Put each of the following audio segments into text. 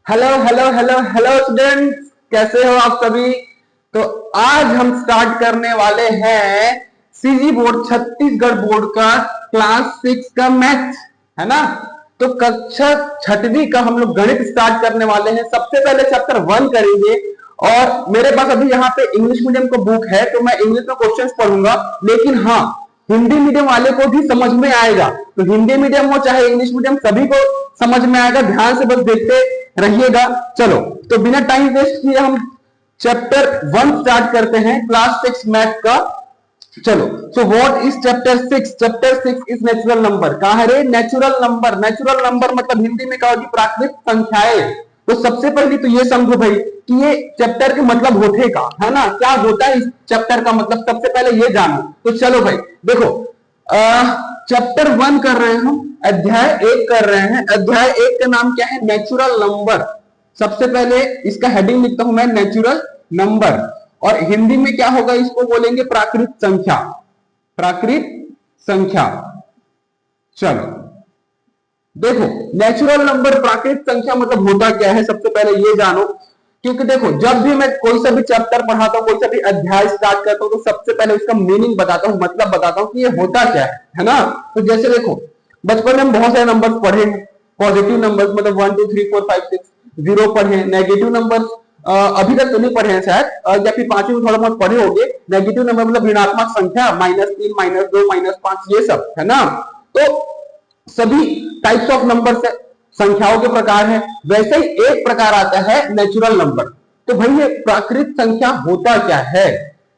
Hello hello hello hello students, कैसे हो आप सभी। तो आज हम स्टार्ट करने वाले हैं सीजी बोर्ड छत्तीसगढ़ बोर्ड का क्लास 6 का मैथ, है ना। तो कक्षा छठवीं का हम लोग गणित स्टार्ट करने वाले हैं। सबसे पहले चैप्टर 1 करेंगे और मेरे पास अभी यहाँ पे इंग्लिश मीडियम का बुक है तो मैं इंग्लिश में क्वेश्चंस पढ़ूंगा, लेकिन हाँ हिंदी मीडियम वाले को भी समझ में आएगा। तो हिंदी मीडियम हो चाहे इंग्लिश मीडियम सभी को समझ में आएगा, ध्यान से बस देखते रहिएगा। चलो तो बिना टाइम वेस्ट किए हम चैप्टर 1 स्टार्ट करते हैं क्लास 6 मैथ का। चलो so what is chapter 6? Chapter 6 is natural number. कहा है रे नेचुरल नंबर। नेचुरल नंबर मतलब हिंदी में कहा होगी प्राकृतिक संख्याएं। तो सबसे पहले तो ये समझो भाई कि ये चैप्टर के मतलब होते का है ना, क्या होता है इस चैप्टर का मतलब, सबसे पहले ये जानो। तो चलो भाई देखो, चैप्टर 1 कर रहे हैं हम, अध्याय 1 कर रहे हैं। अध्याय 1 का नाम क्या है? Natural number. सबसे पहले इसका हेडिंग लिखता हूं मैं, नेचुरल नंबर। और हिंदी में क्या होगा, इसको बोलेंगे प्राकृत संख्या। प्राकृत संख्या। चलो देखो नेचुरल नंबर प्राकृत संख्या मतलब होता क्या है, सबसे पहले ये जानो। क्योंकि देखो जब भी मैं कोई सा भी चैप्टर पढ़ाता हूं, कोई सा भी अध्याय स्टार्ट करता हूं, तो सबसे पहले उसका मीनिंग बताता हूं, मतलब बताता हूं कि ये होता क्या है ना। तो जैसे देखो बचपन में हम बहुत सारे नंबर्स पढ़े हैं। पॉजिटिव नंबर्स मतलब 1 2 3 4 5 6, जीरो पढ़े। नेगेटिव नंबर्स अभी तक तो नहीं पढ़े हैं शायद, या फिर पांचवी में थोड़ा बहुत पढ़े होंगे। नेगेटिव नंबर मतलब ऋणात्मक संख्या, -3 -2 -5, ये सब है ना। तो सभी टाइप्स ऑफ नंबर से संख्याओं के प्रकार है। वैसे ही एक प्रकार आता है नेचुरल नंबर। तो भाई ये प्राकृत संख्या होता क्या है?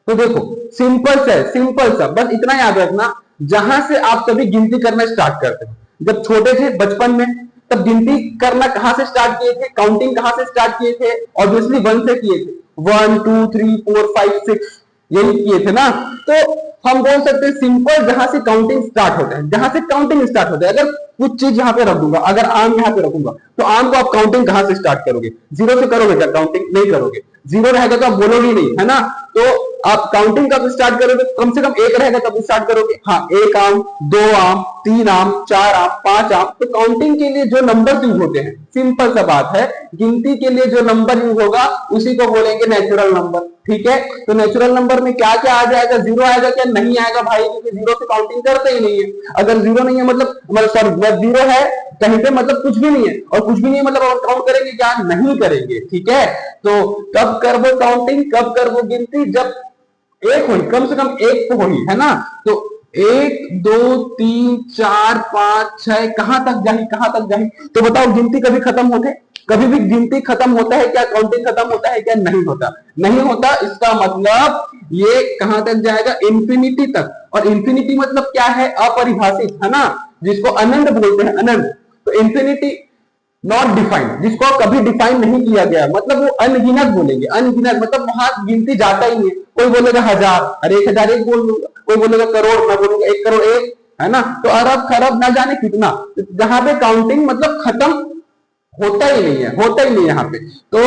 तो देखो सिंपल सा बस इतना याद रखना, जहां से आप सभी गिनती करना स्टार्ट करते हो। जब छोटे थे बचपन में, तब गिनती करना कहां से स्टार्ट किए थे, काउंटिंग कहां से स्टार्ट किए थे? ऑब्वियसली 1 से किए थे। 1 2 3 4 5 6 यही किए थे ना। तो हम बोल सकते हैं सिंपल, जहां से काउंटिंग स्टार्ट होता है, जहां से काउंटिंग स्टार्ट होता है। अगर कुछ चीज यहां पे रख दूंगा, अगर आम यहां पे रखूंगा, तो आम को आप काउंटिंग कहां से स्टार्ट करोगे? जीरो से करोगे क्या? काउंटिंग नहीं करोगे। जीरो रहेगा तो आप बोलोगे नहीं, है ना। तो आप काउंटिंग कब स्टार्ट करोगे? कम से कम एक रहेगा तब स्टार्ट करोगे। हाँ, एक आम, दो आम, तीन आम, चार आम, पांच आम। तो काउंटिंग के लिए जो नंबर यूज होते हैं, सिंपल सा बात है, गिनती के लिए जो नंबर यूज होगा उसी को बोलेंगे नेचुरल नंबर। ठीक है, तो नेचुरल नंबर में क्या क्या आ जाएगा? जीरो आएगा क्या? नहीं आएगा भाई, क्योंकि जीरो से काउंटिंग करते ही नहीं है। अगर जीरो नहीं है मतलब सॉरी जीरो है कहीं पे मतलब कुछ भी नहीं है, और कुछ भी नहीं है मतलब काउंट करेंगे क्या? नहीं करेंगे। ठीक है, तो कब करबो काउंटिंग, कब करबो गिनती? जब एक हुई, कम से कम एक तो हुई, है ना। तो 1 2 3 4 5 6 कहां तक जाही, कहां तक जाही? तो बताओ गिनती कभी खत्म होते? कभी भी गिनती खत्म होता है क्या? काउंटिंग खत्म होता है क्या? नहीं होता, नहीं होता। इसका मतलब ये कहां तक जाएगा? इंफिनिटी तक। और इंफिनिटी मतलब क्या है? अपरिभाषित, है ना, जिसको अनंत बोलते हैं, अनंत। तो इंफिनिटी नॉट डिफाइंड, जिसको कभी डिफाइन नहीं किया गया, मतलब वो अनगिनत बोलेंगे। अनगिनत मतलब वहां गिनती जाता ही नहीं। कोई बोलेगा 1000, अरे 1000 एक बोल दूंगा। कोई बोलेगा करोड़, मैं बोलूंगा 1 करोड़ एक, है ना। तो अरब खरब ना जाने कितना, जहां पे काउंटिंग मतलब खत्म होता ही नहीं है, होता ही नहीं है यहाँ पे। तो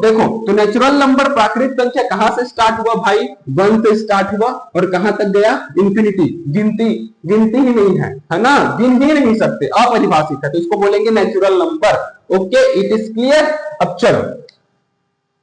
देखो, तो नेचुरल नंबर प्राकृतिक संख्या कहां से स्टार्ट हुआ भाई? 1 से स्टार्ट हुआ और कहां तक गया? इंफिनिटी। गिनती, गिनती ही नहीं है ना, गिन ही नहीं सकते, अपरिभाषित है, तो इसको बोलेंगे natural number. Okay, it is clear. अब चलो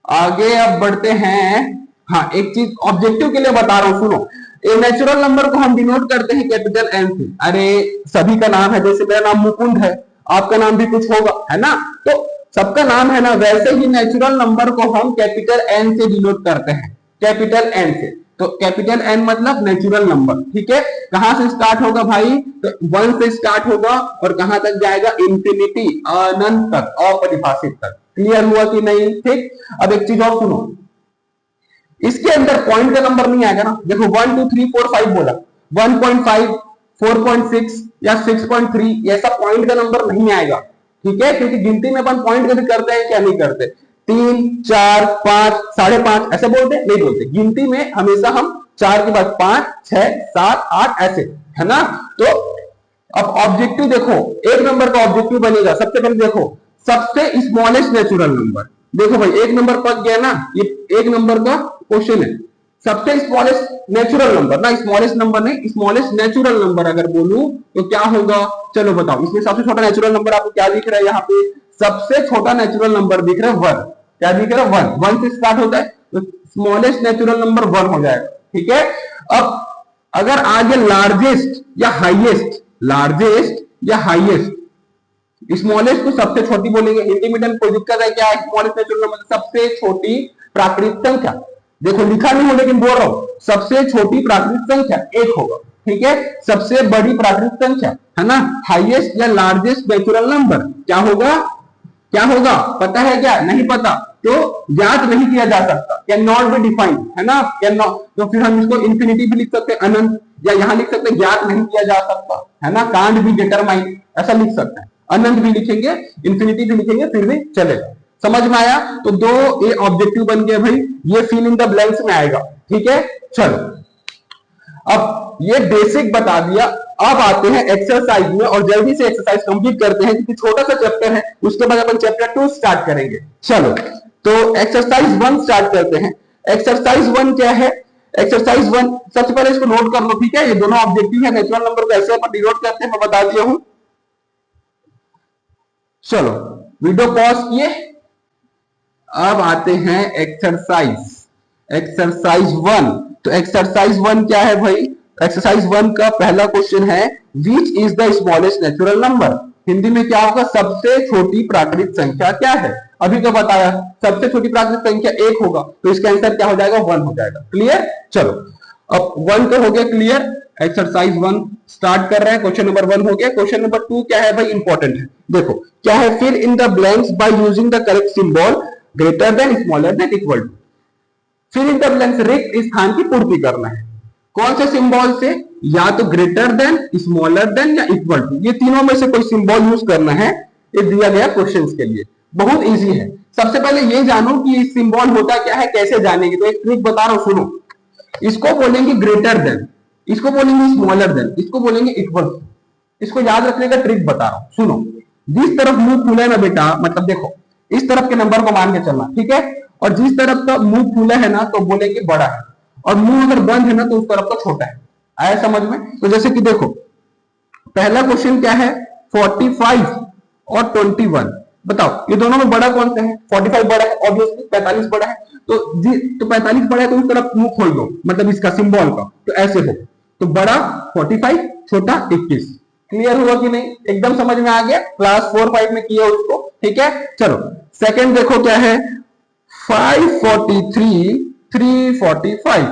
आगे अब बढ़ते हैं। हाँ, एक चीज ऑब्जेक्टिव के लिए बता रहा हूं, सुनो। ये नेचुरल नंबर को हम डिनोट करते हैं कैपिटल एन से। अरे सभी का नाम है, जैसे मेरा नाम मुकुंद है, आपका नाम भी कुछ होगा, है ना। तो सबका नाम है ना, वैसे ही नेचुरल नंबर को हम कैपिटल एन से डिनोट करते हैं, कैपिटल एन से। तो कैपिटल एन मतलब नेचुरल नंबर। ठीक है, कहां से स्टार्ट होगा भाई? तो 1 से स्टार्ट होगा और कहां तक जाएगा? इंफिनिटी, अनंत तक, अपरिभाषित तक। क्लियर हुआ कि नहीं? ठीक, अब एक चीज और सुनो, इसके अंदर पॉइंट का नंबर नहीं आएगा ना। देखो 1 2 3 4 5 बोला, 1.5 4.6 या 6.3 ऐसा पॉइंट का नंबर नहीं आएगा। ठीक है, क्योंकि गिनती में अपन पॉइंट कभी करते हैं क्या? नहीं करते। 3 4 5 5.5 ऐसे बोलते नहीं बोलते। गिनती में हमेशा हम 4 के बाद 5 6 7 8 ऐसे, है ना। तो अब ऑब्जेक्टिव देखो, एक नंबर का ऑब्जेक्टिव बनेगा। सबसे पहले देखो सबसे स्मॉलेस्ट नेचुरल नंबर। देखो भाई एक नंबर पक गया ना, ये एक नंबर का क्वेश्चन है। सबसे स्मॉलेस्ट नेचुरल नंबर ना, स्मॉलेस्ट नंबर नहीं, स्मॉलेस्ट नेचुरल नंबर अगर बोलूं तो क्या होगा? चलो बताओ, इसमें सबसे छोटा नेचुरल नंबर आपको क्या दिख रहा है यहाँ पे? सबसे छोटा नेचुरल नंबर दिख रहा है 1, क्या दिख रहा है 1, 1 से स्टार्ट होता है तो स्मॉलेस्ट नेचुरल नंबर 1 हो जाएगा, ठीक है। अब अगर आगे लार्जेस्ट या हाईएस्ट, लार्जेस्ट या हाईएस्ट, स्मॉलेस्ट को सबसे छोटी बोलेंगे, हिंदी मीडियम कोई दिक्कत है क्या? स्मॉलेस्ट नेचुरल नंबर सबसे छोटी प्राकृतिक संख्या, देखो लिखा नहीं हो लेकिन बोल रहा हूं, सबसे छोटी प्राकृतिक संख्या 1 होगा, ठीक है। सबसे बड़ी प्राकृतिक संख्या है ना, हाईएस्ट या लार्जेस्ट नेचुरल नंबर क्या होगा, क्या होगा पता है क्या? नहीं पता तो ज्ञात नहीं किया जा सकता, कैन नॉट बी डिफाइंड, है ना, कैन नॉट, तो फिर हम इसको इंफिनिटी भी लिख सकते हैं, अनंत, या यहां लिख सकते हैं ज्ञात नहीं किया जा सकता, है ना, कांट बी डिटरमाइन, ऐसा लिख सकते हैं। अनंत भी लिखेंगे, इंफिनिटी भी लिखेंगे, फिर भी चलेगा। समझ में आया? तो दो ये ऑब्जेक्टिव बन गए भाई, ये फिल इन द ब्लैंक्स में आएगा, ठीक है। चलो अब ये बेसिक बता दिया, अब आते हैं एक्सरसाइज में और जल्दी से एक्सरसाइज कंप्लीट करते हैं क्योंकि छोटा सा चैप्टर है, उसके बाद अपन चैप्टर 2 स्टार्ट करेंगे। चलो तो एक्सरसाइज 1 स्टार्ट करते हैं। एक्सरसाइज 1 क्या है? एक्सरसाइज 1 सबसे पहले इसको नोट कर लो, ठीक है। ये दोनों ऑब्जेक्टिव है, नेचुरल नंबर को ऐसे अपन डिनोट करते हैं, मैं बता दिया हूं। चलो वीडियो पॉज किए, अब आते हैं एक्सरसाइज, एक्सरसाइज 1। तो एक्सरसाइज 1 क्या है भाई? एक्सरसाइज 1 का पहला क्वेश्चन है which is the smallest natural number, Hindi में क्या होगा? सबसे छोटी प्राकृतिक संख्या क्या है? अभी तो बताया सबसे छोटी प्राकृतिक संख्या 1 होगा, तो इसका आंसर क्या हो जाएगा? 1 हो जाएगा। क्लियर? चलो अब 1 तो हो गया क्लियर। एक्सरसाइज 1 स्टार्ट कर रहे हैं, क्वेश्चन नंबर 1 हो गया। क्वेश्चन नंबर 2 क्या है भाई? इंपॉर्टेंट है, देखो क्या है, fill in the blanks by using the correct symbol greater than, smaller than, equal to. Fill in the blanks रिक्त स्थान की पूर्ति करना है, कौन से सिंबल से? या तो ग्रेटर देन, स्मॉलर देन या इक्वल टू, ये तीनों में से कोई सिंबल यूज करना है, ये दिया गया क्वेश्चंस के लिए। बहुत इजी है। सबसे पहले ये जानो कि सिंबल होता क्या है, कैसे जानेंगे, तो एक ट्रिक बता रहा हूं, सुनो। इसको बोलेंगे ग्रेटर देन, इसको बोलेंगे स्मॉलर देन, इसको बोलेंगे इक्वल टू। इसको याद रखने का ट्रिक बता रहा हूं, सुनो। जिस तरफ मुंह खुला है ना बेटा, मतलब देखो इस तरफ के नंबर को मान के चलना, ठीक है। और जिस तरफ का मुंह खुला है ना तो बोलेंगे बड़ा है, और मुंह अगर बंद है ना तो उस तरफ का छोटा है। आया समझ में? तो जैसे कि देखो पहला क्वेश्चन क्या है, 45 और 21, बताओ ये दोनों में बड़ा कौन सा है? 45 बड़ा है ऑब्वियसली, 45 बड़ा है, तो 45 बड़ा है तो उस तरफ मुंह खोल दो, मतलब इसका सिंबल का, तो ऐसे हो, तो बड़ा 45, छोटा 21। क्लियर हुआ कि नहीं? एकदम समझ में आ गया? क्लास 4-5 में किया उसको, ठीक है। चलो सेकंड देखो क्या है, 543, 345,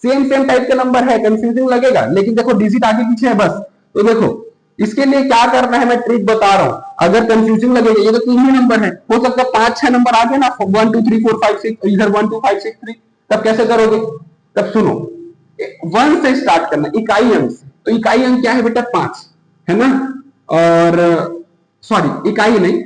सेम टाइप का नंबर है, कंफ्यूजिंग लगेगा, लेकिन देखो डिजिट आगे पीछे है बस। तो देखो इसके लिए क्या करना है, मैं ट्रिक बता रहा हूं, अगर कंफ्यूजिंग लगेगा, ये तो 3 ही नंबर है, हो सकता है 5-6 नंबर आगे ना, 1 2 3 4 5 6, इधर 1 2 5 6 3, तब कैसे करोगे? तब सुनो, 1 से स्टार्ट करना, इकाई अंक से। तो इकाई अंक क्या है बेटा? 5 है ना, और सॉरी इकाई नहीं,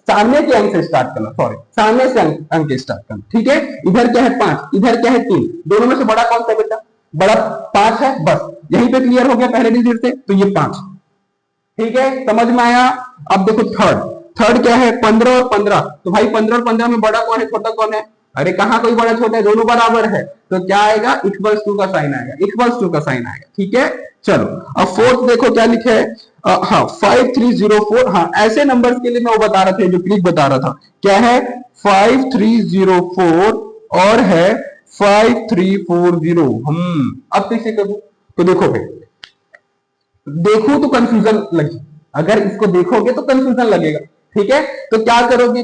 सामने के अंक से स्टार्ट करना, सॉरी सामने से अंक स्टार्ट करना, ठीक है। इधर क्या है 5, इधर क्या है 3, दोनों में से बड़ा कौन सा बेटा? बड़ा 5 है, बस यहीं पे क्लियर हो गया पहले डिजिट से, तो ये 5, ठीक है। समझ में आया? अब देखो थर्ड क्या है, 15 और 15, तो भाई 15 और 15 में बड़ा कौन है, छोटा कौन है? अरे कहां कोई बड़ा छोटा है, दोनों बराबर है, तो क्या आएगा? इक्वल्स टू का साइन आएगा, इक्वल्स टू का साइन आएगा, ठीक है। चलो अब फोर्थ देखो क्या लिखे है, हाँ 5304, हाँ ऐसे नंबर्स के लिए मैं वो बता रहा था, जो ट्रिक बता रहा था, क्या है 5304 और है 5340। अब कैसे करूं? तो देखो भाई, देखो तो कंफ्यूजन लगी, अगर इसको देखोगे तो कंफ्यूजन लगेगा, ठीक है। तो क्या करोगे,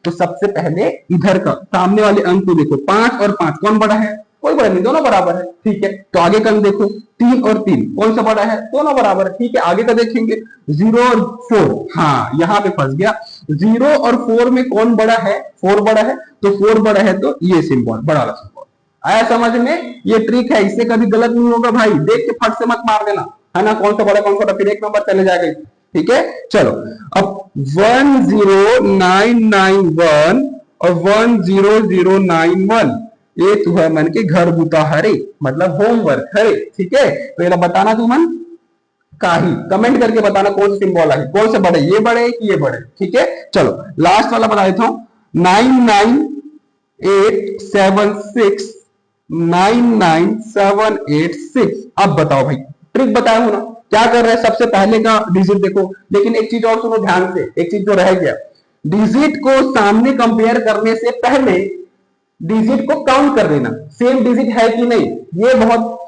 तो सबसे पहले इधर का सामने वाले अंक को देखो, 5 और 5 कौन बड़ा है? कोई बड़ा नहीं, दोनों बराबर है, ठीक है। तो आगे का देखो 3 और 3 कौन सा बड़ा है? दोनों बराबर है, ठीक है। आगे का देखेंगे 0 और 4, हाँ यहाँ पे फंस गया, 0 और 4 में कौन बड़ा है? 4 बड़ा है, तो 4 बड़ा है तो ये सिंबल, बड़ा वाला सिंबल। आया समझ में? ये ट्रिक है, इससे कभी गलत नहीं होगा भाई, देख के फट से मत मार देना, है ना, कौन सा बड़ा कौन सा छोटा, फिर एक नंबर चले जाएगा, ठीक है। चलो अब 10991 और 10091, ये तू है मन के घर बुता हरे, मतलब होमवर्क हरे, ठीक है। तो ये बताना तू मन का ही कमेंट करके बताना कौन सा सिंबल है, कौन से बड़े, ये बड़े कि ये बड़े, ठीक है। चलो लास्ट वाला बता देता हूं, 99876 अब बताओ भाई, ट्रिक बताया हूं ना, क्या कर रहे हैं, सबसे पहले का डिजिट देखो। लेकिन एक चीज और सुनो ध्यान से, एक चीज जो रह गया, डिजिट को सामने कंपेयर करने से पहले डिजिट को काउंट कर लेना, सेम डिजिट है कि नहीं। ये बहुत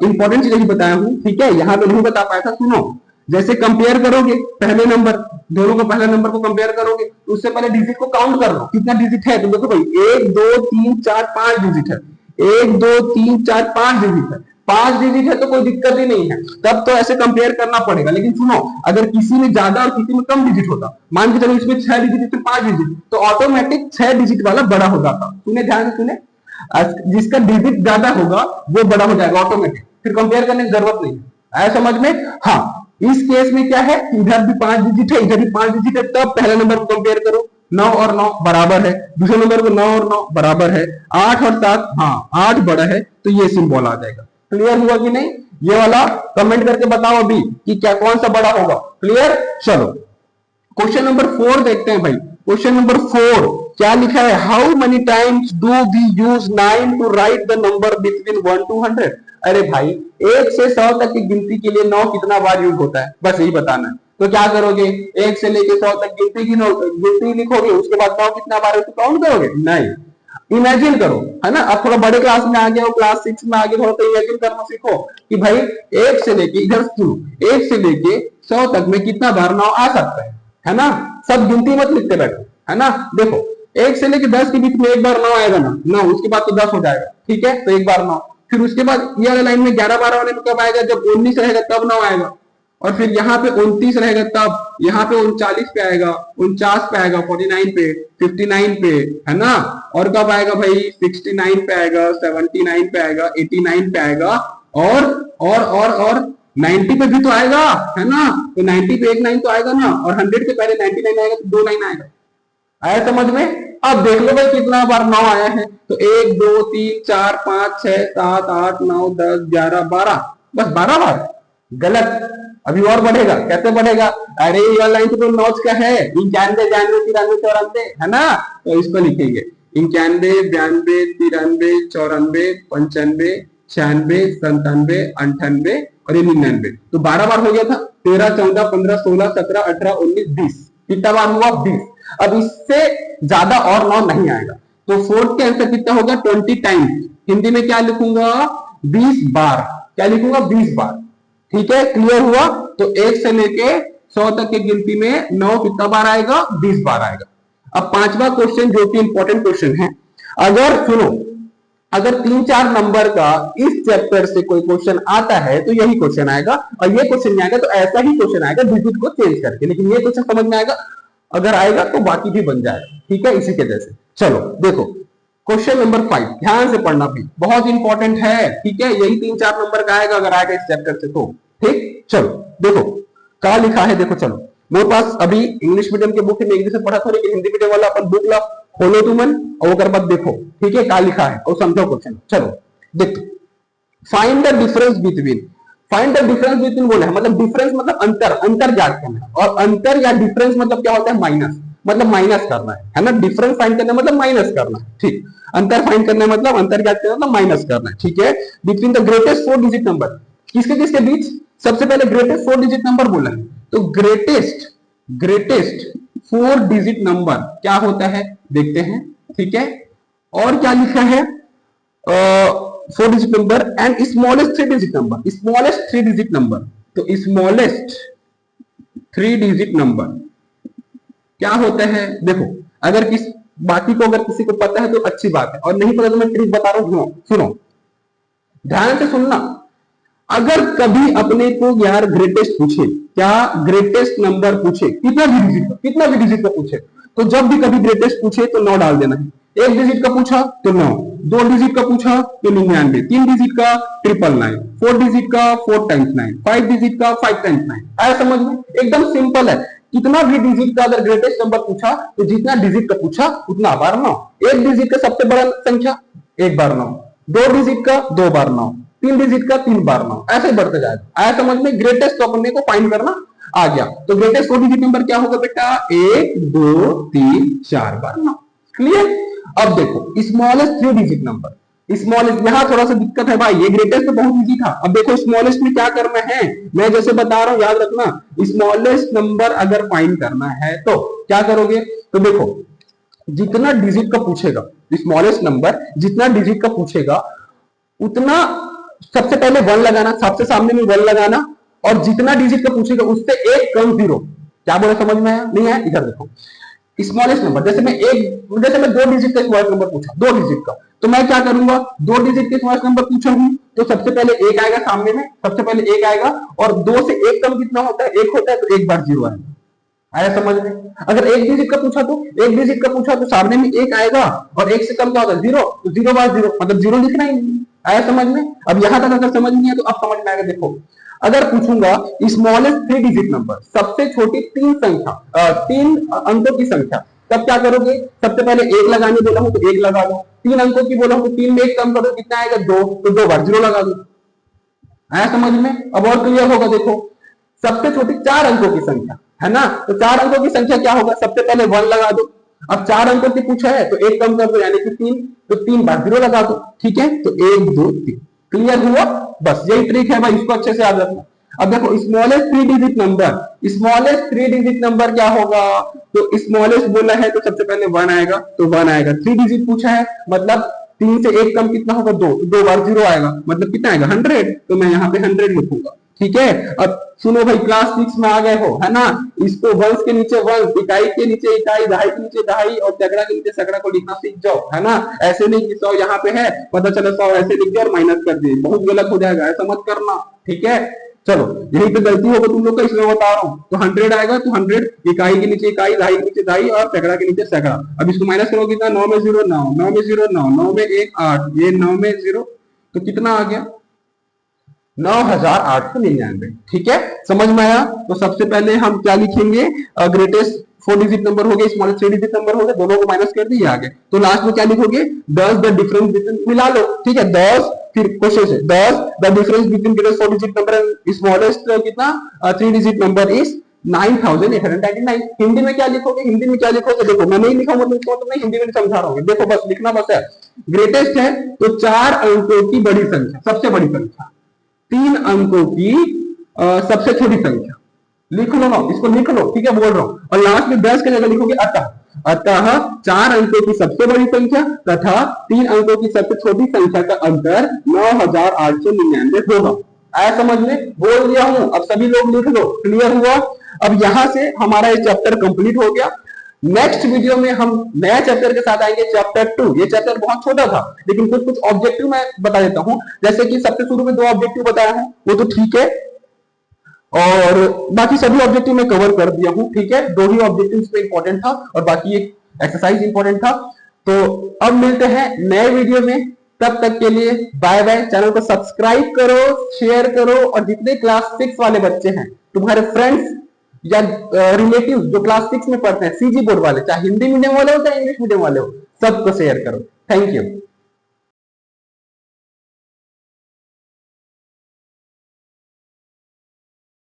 इंपॉर्टेंट चीज बताया हूं, ठीक है, यहां पे नहीं बता पाया था। सुनो, जैसे कंपेयर करोगे पहले नंबर, दोनों को पहले नंबर को कंपेयर करोगे तो उससे पहले डिजिट को काउंट कर लो, कितना डिजिट है। तो देखो भाई 1 2 3 4 5 डिजिट है, 1 2 3 4 5 डिजिट है, 5 डिजिट है तो कोई दिक्कत ही नहीं है, तब तो ऐसे कंपेयर करना पड़ेगा। लेकिन सुनो, अगर किसी में ज्यादा और किसी में कम डिजिट होता, मान के चलो इसमें 6 डिजिट इसमें 5 डिजिट, तो ऑटोमेटिक 6 डिजिट वाला बड़ा हो जाता। सुने ध्यान से सुने, जिसका डिजिट ज्यादा होगा वो बड़ा हो जाएगा ऑटोमेटिक, फिर कंपेयर करने की जरूरत नहीं है। आया समझ में। हाँ, इस केस में क्या है, इधर भी 5 डिजिट है इधर भी 5 डिजिट है, तब पहले नंबर को कंपेयर करो, 9 और 9 बराबर है, दूसरे नंबर को 9 और 9 बराबर है, 8 और 7, हाँ 8 बड़ा है, तो ये सिंबल आ जाएगा। क्लियर हुआ कि नहीं, ये वाला कमेंट करके बताओ अभी कि क्या कौन सा बड़ा होगा। क्लियर, चलो क्वेश्चन नंबर 4 देखते हैं भाई। क्वेश्चन नंबर 4 क्या लिखा है, how many times do we use 9 to write the number between 1 to 100। अरे भाई 1 से 100 तक की गिनती के लिए 9 कितना बार यूज होता है, बस यही बताना है। तो क्या करोगे, 1 से लेके 100 तक गिनती लिखोगे, उसके बाद 9 कितना बार है उसको काउंट करोगे, नहीं, इमेजिन करो, है ना। अब थोड़ा बड़े क्लास में आ गया हो, क्लास 6 में आ गया, थोड़ा तो इमेजिन करना सीखो कि भाई 1 से लेके, इधर सुनो, 1 से लेके 100 तक में कितना बार 9 आ सकता है ना। सब गिनती मत लिखते बैठो, है ना। देखो 1 से लेके 10 के बीच में एक बार 9 आएगा ना, 9 उसके बाद तो 10 हो जाएगा, ठीक है, तो एक बार 9, फिर उसके बाद ये वाले लाइन में 11 12 वाले में कब आएगा, जब 19 रहेगा तब 9 आएगा, और फिर यहाँ पे 29 रहेगा तब, यहाँ पे 39 पे आएगा, 49 पे आएगा, 49 पे, 59 पे, है ना। और कब आएगा भाई 69 पे आएगा, 79 पे आएगा, 89 पे आएगा, और 90 पे भी तो आएगा, है ना। तो 90 पे एक 9 तो आएगा ना, और 100 के पहले 99 आएगा तो 2 9 आएगा। आया समझ में। अब देख लो भाई कितना बार 9 आया है, तो 1 2 3 4 5 6 7 8 9 10 11 12, बस 12 बार। गलत, अभी और बढ़ेगा, कैसे बढ़ेगा, अरे ये लाइन तो 9 का है, 91 92 93 94, है ना। तो इसको लिखेंगे 91 92 93 94 95 96 97 98 और ये 99, तो 12 बार हो गया था। 13 14 15 16 17 18 19 20, कितना बार हुआ, 20। अब इससे ज्यादा और 9 नहीं आएगा, तो 4 के आंसर कितना होगा, 20 टाइम्स। हिंदी में क्या लिखूंगा, 20 बार, क्या लिखूंगा, 20 बार, ठीक है। क्लियर हुआ। तो 1 से लेके 100 तक की गिनती में 9 कितना बार आएगा, 20 बार आएगा। अब 5वां क्वेश्चन जो कि इंपॉर्टेंट क्वेश्चन है, अगर सुनो, अगर 3-4 नंबर का इस चैप्टर से कोई क्वेश्चन आता है तो यही क्वेश्चन आएगा, और ये क्वेश्चन नहीं आएगा तो ऐसा ही क्वेश्चन आएगा डिजिट को चेंज करके, लेकिन ये क्वेश्चन समझ में आएगा, अगर आएगा तो बाकी भी बन जाएगा, ठीक है, इसी के जैसे। चलो देखो क्वेश्चन नंबर 5, ध्यान से पढ़ना भी, बहुत इंपॉर्टेंट है, ठीक है, यही 3-4 नंबर का आएगा अगर आएगा इस चैप्टर से तो, ठीक। चलो देखो क्या लिखा है, देखो चलो, मेरे पास अभी इंग्लिश मीडियम के बुक में इंग्लिश से पढ़ा था, लेकिन हिंदी मीडियम वाला अपन बुक ला खोलो तुमन और वो कर बाद देखो, ठीक है, क्या लिखा है और समझो क्वेश्चन। चलो देखो, find the difference between, find the difference between बोला है, मतलब डिफरेंस मतलब अंतर, अंतर ज्ञात करना, और अंतर या डिफरेंस मतलब क्या होता है, माइनस, मतलब माइनस करना है ना। डिफरेंस फाइंड करना मतलब माइनस करना है, ठीक। अंतर फाइंड करना मतलब अंतर ज्ञात करना मतलब माइनस करना है, ठीक है। Between the greatest 4 digit number, किसके किसके बीच, सबसे पहले ग्रेटेस्ट 4 डिजिट नंबर बोला है, तो ग्रेटेस्ट 4 डिजिट नंबर क्या होता है देखते हैं, ठीक है। और क्या लिखा है, 4 digit number and smallest 3 digit number, smallest 3 digit number, तो स्मॉलेस्ट 3 डिजिट नंबर क्या होता है। देखो अगर किस बाकी को अगर किसी को पता है तो अच्छी बात है, और नहीं पता तो मैं ट्रिक बता रहा हूं, सुनो ध्यान से सुनना। अगर कभी अपने को यार ग्रेटेस्ट पूछे, क्या ग्रेटेस्ट नंबर पूछे, कितना भी डिजिट का पूछे, तो जब भी कभी ग्रेटेस्ट पूछे तो 9 डाल देना है। 1 डिजिट का पूछा तो 9, 2 डिजिट का पूछा तो 99, 3 डिजिट का 999, 4 डिजिट का 4 times 9, 5 डिजिट का 5 times 9। आया समझ में, एकदम सिंपल है। कितना भी डिजिट का अगर ग्रेटेस्ट नंबर पूछा तो जितना डिजिट का पूछा उतना बार 9। 1 डिजिट का सबसे बड़ा संख्या 1 बार 9, 2 डिजिट का 2 बार 9, 3 डिजिट का 3 बार 9, ऐसे बढ़ते जाएगा। आया समझ में, ग्रेटेस्ट तो अपने को फाइंड करना आ गया। तो ग्रेटेस्ट 4 डिजिट नंबर क्या होगा बेटा, 1 2 3 4 बार 9। क्लियर। अब देखो स्मॉलेस्ट 3 डिजिट नंबर, स्मॉलेस्ट, यहाँ थोड़ा सा दिक्कत है भाई, ये ग्रेटेस्ट तो बहुत इजी था। अब देखो स्मॉलेस्ट में क्या करना है, मैं जैसे बता रहा हूं याद रखना। स्मॉलेस्ट नंबर अगर फाइंड करना है तो क्या करोगे, तो देखो जितना डिजिट का पूछेगा, स्मॉलेस्ट नंबर जितना डिजिट का पूछेगा उतना सबसे पहले 1 लगाना, सबसे सामने में 1 लगाना, और जितना डिजिट का पूछेगा उससे एक कम 0। क्या बोला, समझ में आया नहीं आया? इधर देखो स्मॉलेस्ट नंबर, जैसे मैं 2 डिजिट का स्मॉलेस्ट नंबर पूछा, 2 डिजिट का, तो मैं क्या करूंगा, 2 डिजिट के स्मॉलेस्ट नंबर पूछा हूं तो सबसे पहले 1 आएगा सामने में, सबसे पहले 1 आएगा, और 2 से 1 कम कितना होता है, 1 होता है, तो एक बार 0 आएगा। आया समझ में? अगर 1 डिजिट का पूछा तो 1 डिजिट का पूछा तो सामने में 1 आएगा, और 1 से कम क्या होता है 0, तो 0 बार 0 मतलब 0 लिखना ही नहीं। आया समझ में? अब यहां तक अगर समझ नहीं है तो अब समझ में आएगा। देखो अगर पूछूंगा स्मॉलेस्ट 3 डिजिट नंबर, सबसे छोटी 3 संख्या, 3 अंकों की संख्या, तब क्या करोगे, सबसे पहले 1 लगाने बोला हूं तो 1 लगा दो, 3 अंकों की बोला हूं तो 3 में 1 कम करो, कितना आएगा 2, तो 2 बार 0 लगा दो। आया समझ में? अब और क्लियर होगा। देखो सबसे छोटी 4 अंकों की संख्या है ना, तो 4 अंकों की संख्या क्या होगा, सबसे पहले 1 लगा दो, अब 4 अंकों की पूछा है तो 1 कम कर दो यानी कि 3, तो 3 बार 0 लगा दो। ठीक है, तो 1 2 3 क्लियर हुआ। बस यही ट्रिक है भाई, इसको अच्छे से याद रखना। अब देखो smallest 3 digit number, smallest 3 digit number क्या होगा, तो स्मॉलेस्ट बोला है तो सबसे पहले 1 आएगा, तो 1 आएगा। 3 डिजिट पूछा है मतलब 3 से 1 कम कितना होगा 2, तो 2 बार 0 आएगा, मतलब कितना आएगा 100, तो मैं यहाँ पे 100 लिखूंगा। ठीक है, अब सुनो भाई क्लास 6 में आ गए हो है ना, इसको वंश के नीचे वंश, इकाई के नीचे इकाई, दहाई के नीचे दहाई, और सैकड़ा के नीचे सैकड़ा को लिखना सीख जाओ है ना। ऐसे नहीं कि 100 यहाँ पे है पता चला 100 ऐसे लिख दिया और माइनस कर दिए, बहुत गलत हो जाएगा, ऐसा मत करना। ठीक है, चलो यही पे गलती होगा तुम लोग का, इसलिए बता रहा हूँ। तो 100 आएगा, तो 100 इकाई के नीचे इकाई, दहाई के नीचे दहाई, और सैकड़ा के नीचे सैकड़ा। अब इसको माइनस करो कितना, 9 में 0 9, 9 में 0 9, 9 में 1 8, ये 9 में 0, तो कितना आ गया 9899। ठीक है, समझ में आया? तो सबसे पहले हम क्या लिखेंगे, ग्रेटेस्ट 4 डिजिट नंबर हो गए, स्मॉलेस्ट 3 डिजिट नंबर हो गए, दोनों को माइनस कर दिए आगे, तो लास्ट में क्या लिखोगे 10 द डिफरेंस बिटवीन, मिला लो। ठीक है, 10 फिर क्वेश्चन से 10 the difference between greatest 4 digit number and smallest कितना 3 डिजिट नंबर इज 9899। हिंदी में क्या लिखोगे, हिंदी में क्या लिखोगे, देखो मैं नहीं लिखा मतलब तो मैं हिंदी में समझा रहा हूँ। देखो बस लिखना बस है, ग्रेटेस्ट है तो 4 अंकों की बड़ी संख्या, सबसे बड़ी संख्या, 3 अंकों की सबसे छोटी संख्या, लिख लो ना, इसको लिख लो। ठीक है, बोल रहा हूं, और लास्ट में 10 की जगह लिखोगे अतः, अतः 4 अंकों की सबसे बड़ी संख्या तथा 3 अंकों की सबसे छोटी संख्या का अंतर 9899 होगा। आया समझ में? बोल दिया हूं, अब सभी लोग लिख लो। क्लियर हुआ? अब यहां से हमारा ये चैप्टर कंप्लीट हो गया। नेक्स्ट वीडियो में हम नया चैप्टर के साथ आएंगे, चैप्टर 2। ये चैप्टर बहुत छोटा था लेकिन कुछ कुछ ऑब्जेक्टिव मैं बता देता हूं, जैसे कि सबसे शुरू में 2 ऑब्जेक्टिव बताया हूं वो तो ठीक है, और बाकी सभी ऑब्जेक्टिव मैं कवर कर दिया हूं। ठीक है, 2 ही ऑब्जेक्टिव पे इंपॉर्टेंट था और बाकी एक एक्सरसाइज इंपॉर्टेंट था। तो अब मिलते हैं नए वीडियो में, तब तक के लिए बाय बाय। चैनल को सब्सक्राइब करो, शेयर करो, और जितने क्लास 6 वाले बच्चे हैं, तुम्हारे फ्रेंड्स या रिलेटिव जो क्लास 6 में पढ़ते हैं, सीजी बोर्ड वाले, चाहे हिंदी मीडियम वाले हो चाहे इंग्लिश मीडियम वाले हो, सबको शेयर करो। Thank you.